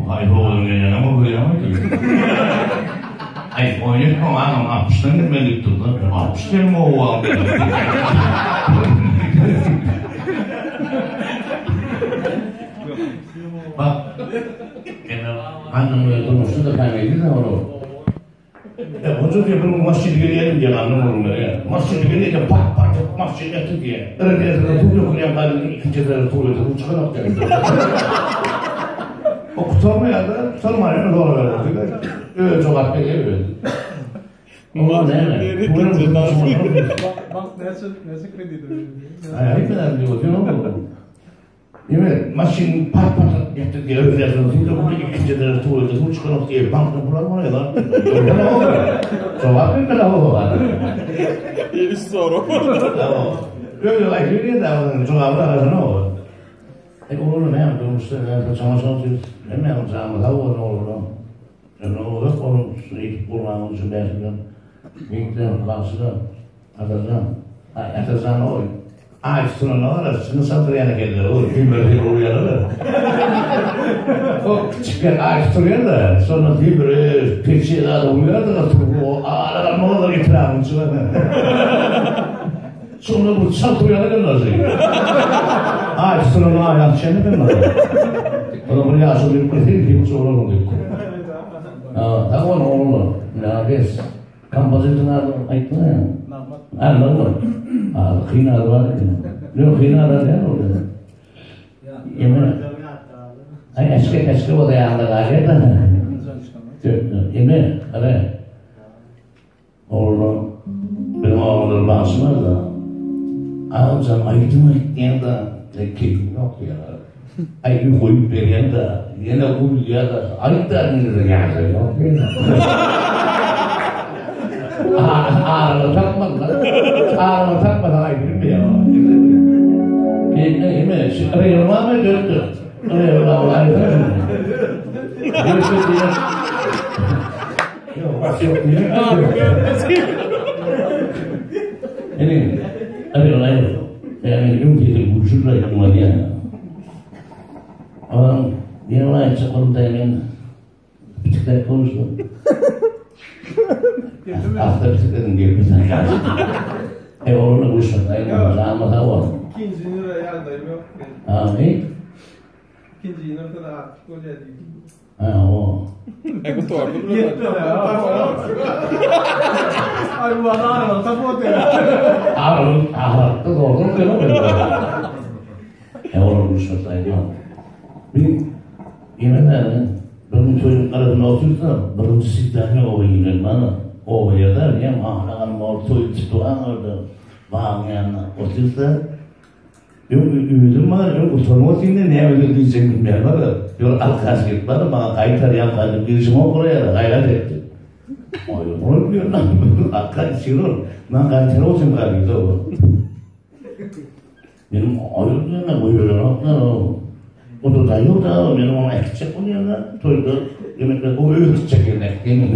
Hayır oğlum ya ama böyle ama ki. Ay oynayıp ama 60'tan gitmedik tuttu. 60 değil mi o an benim? Bak. Annem öyle durmuştu da kaybedildi de onu. Hocam ya ben masjid geliyorum diye annem olur ya. Masjid gelince pat pat masjid yaptı diye. Öyle tuğla kuruyan kadın ikinci sefer tuğla bu çıkarak geldi. O kurtarmaya da kurtarmaya doğru verdi. Öyle çok haklı geliyor. Ama ne? Bak neyse kredi veriyor. Hayır kadar diyor ki ne oldu? Evet, maşin pat pat yaptı diye öyle tuğla kuruyan ikinci sefer tuğla bu çıkarak diye bankta kurtarmaya ya da. Ne oldu? Cevap ne oldu? Bir soru. Öyle ayrı da cevabı arasında o. Oğlum ne yaptım işte çalışan ne yapacağım da o ne oldu? Ne oldu? Oğlum ilk bulmamın için dersinden ilkten klasına atacağım o. Ağaçtırın arasını satırıyana geldi. O filmleri oluyorlar. O küçükken ağaçtırıyor da sonra filmleri peçeler oluyor da o ağalar ne olur itiramın içine. Sonra bu satırıyana geldi. Ağaçtırın ağaç şeyini bilmem. Ona buraya asılıyor bir film soralım diyor. Tamam oğlum. Nefes. Kompozitörler ayıttı ya. Anladın mı? Kıynar var ki. Yok kıynar var ya orada. Yemin. Ay eski o da yanında gayet de. Yemin. Hadi. Oğlum. Benim oğlum basmaz da. Ağzım ayıttım diyen de keyfim yok ya. Ayı koyup veren de yine bu ya da ayıtlarını da yani yok ya. Ağrını takmadan ayı bilmiyor. Yemin. Reyolma mı döndü? Reyolma mı ayı döndü? Yok bak yok diye. Yani reyolma yok. Yani yung titik busuk lah yang dia. Orang dia lah sekolah dengan kita kurus. After kita dia bisa. Orang kurus saya sama tahu. İkinci yıl ayağındayım yok. Ne? İkinci yıl ortada artık öyle değil. O. Ecco torno. Ay bu adam tapu diyor. Ahlatı doğru diyor. Orang kurus saya. Bir yemeğinde benim çocuklarımın otursa benim sizden o yine bana o yerler ya mahallem ortoyu tutulan orada bağlayanlar otursa yok üzüm var yok oturmasında ne ödeyeceğim bilmiyorum var yok arkadaşlık var bana kayıtlar yapmadım girişim oraya da gayret etti onu diyor lan arkadaşlık ben kayıtlar olsun galiba benim ayrıldığında buyuruyorlar o da yok da benim ona ekecek onu ya da toyda yemekler o öğüt çekilmek değil mi?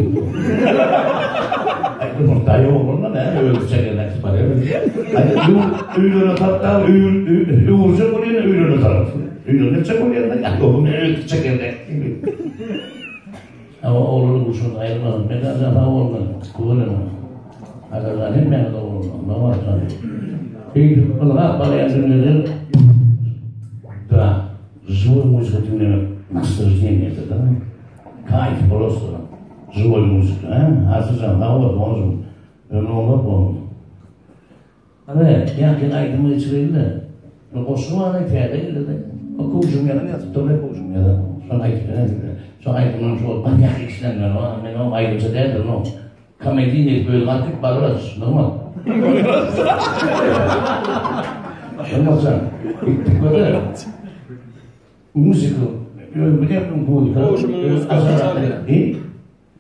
Ay da yok onunla ne öğüt çekilmek var ya. Ay öğütünü tatta öğütecek onu ya öğütünü tarat. Öğütünü çek onu ya da ya o öğüt çekilmek değil mi? Ama oğlunu kuşun ayırmadım. Ben de daha olmadı. Kullanım. Arkadaşlar hem ben de olmadım. Ne var sana? Peki bana bana yazın da живой музыка ты мне наслаждение это, да? Кайф просто. Живой музыка, а? Слушай, да вот, он же, он. Evet, yani aydınlığı içeriğinde. O şu an etkiyle de. O kuşum ya da ne yaptı? Tabii kuşum ya da. Sonra aydınlığı ne? Sonra aydınlığı şu manyak işlemler var. Ben o aydınlığı derdim o. Komediyle böyle artık bağırırız, normal. Olmazsa, gittik böyle. Música, eu me lembro muito. Poxa, mas E?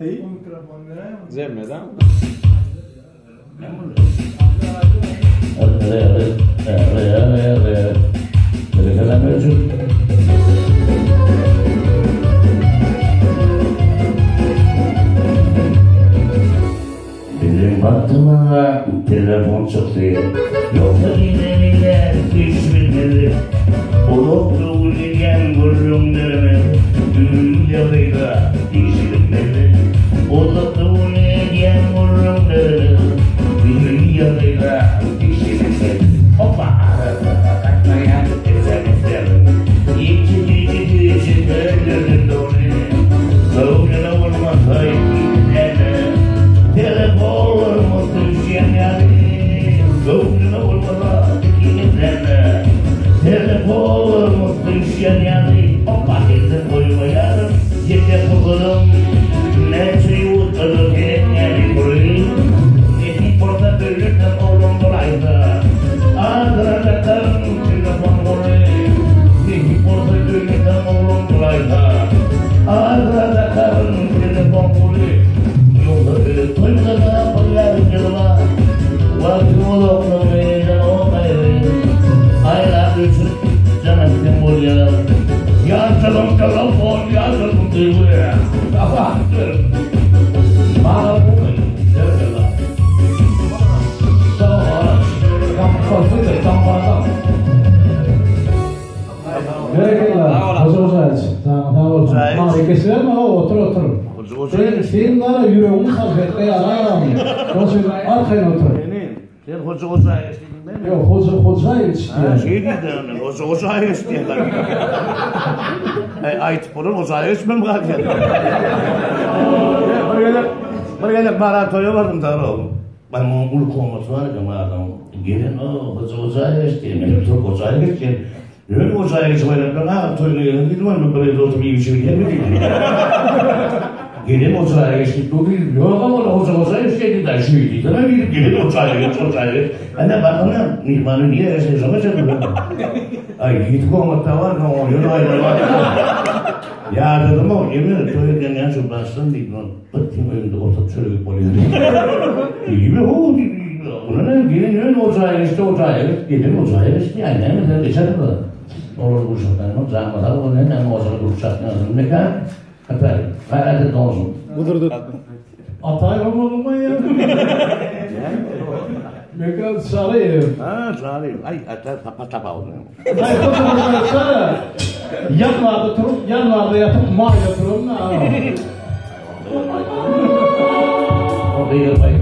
O mikrofon ne? Zemmeden. Benim aklıma telefon çıktı. Yoksa yine hiç bilmedi. O doktor uyuyan Vururum derime dünyadayla dişilimleri Odattım diyen vururum derime dünyadayla dişilimleri Hoppa kaçmayan eserlerim İçi gözlerim doğru Doğruna vurmaz hayırlı Telefonum düşen yani Doğruna vurmaz hayırlı Telefonum düşen yani Hoppa getir koymayalım Gece bulurum Ne çuyutlarım yani burayı Eti porta bölükten oğlum dolaydı Adranaklarım telefon burayı Eti porta bölükten oğlum dolaydı Adranaklarım telefon burayı Yolda toyda da paylaşırlar Vakti oğlum meydan olmayı Aylar düşüp Canım buraya Yazalım telefon yazalım diye Afaktır Bana bu Yazalım Sonra Kampasıdır kampasıdır Bereketler. Hoca aç. Tamam. Keser mi? Otur. Senin var ya yüreğini kalkıp yalan. Hoca arkaya otur. Sen hoca istedin değil mi? Yok hoca istiyor. Şey dedi hoca istiyor. Ait bunun hoca ismim var ya. Böyle maratoya vardım da oğlum. Ben onun ulu olması var ya maraton. Gelin o hoca istiyor. Benim çok hoca istiyor. Öyle hocaya geçmeyle ben ha toyluyorum dedim ama böyle de oturup iyi bir şey gelmedi. Gelin hocaya geçtik bu değil. Yok ama hocaya geçtik de şu değil. Ama bir gelin hocaya geç. Ana bakana mihmanı niye yaşayacağım acaba? Ay git komatta var mı o yolu ayrılma. Ya dedim o yemin toylukken yan şu baştan değil. Baktım önünde ortak çörük oluyor. İyi mi o? Buna ne? Gelin öyle hocaya geçti. Gelin hocaya geçti. Yani ne mi? Sen geçer mi? Olur bu şartlarına zahmada o neden mozara bu şartlarına ne kadar haber hayatı olsun. Budur. Atay olma ya. Ne kadar sarı. Ha sarı. Ay tapa oldu. Ay hoca sarı. Yanlarda yatıp mal yapıyorum. O değil bay.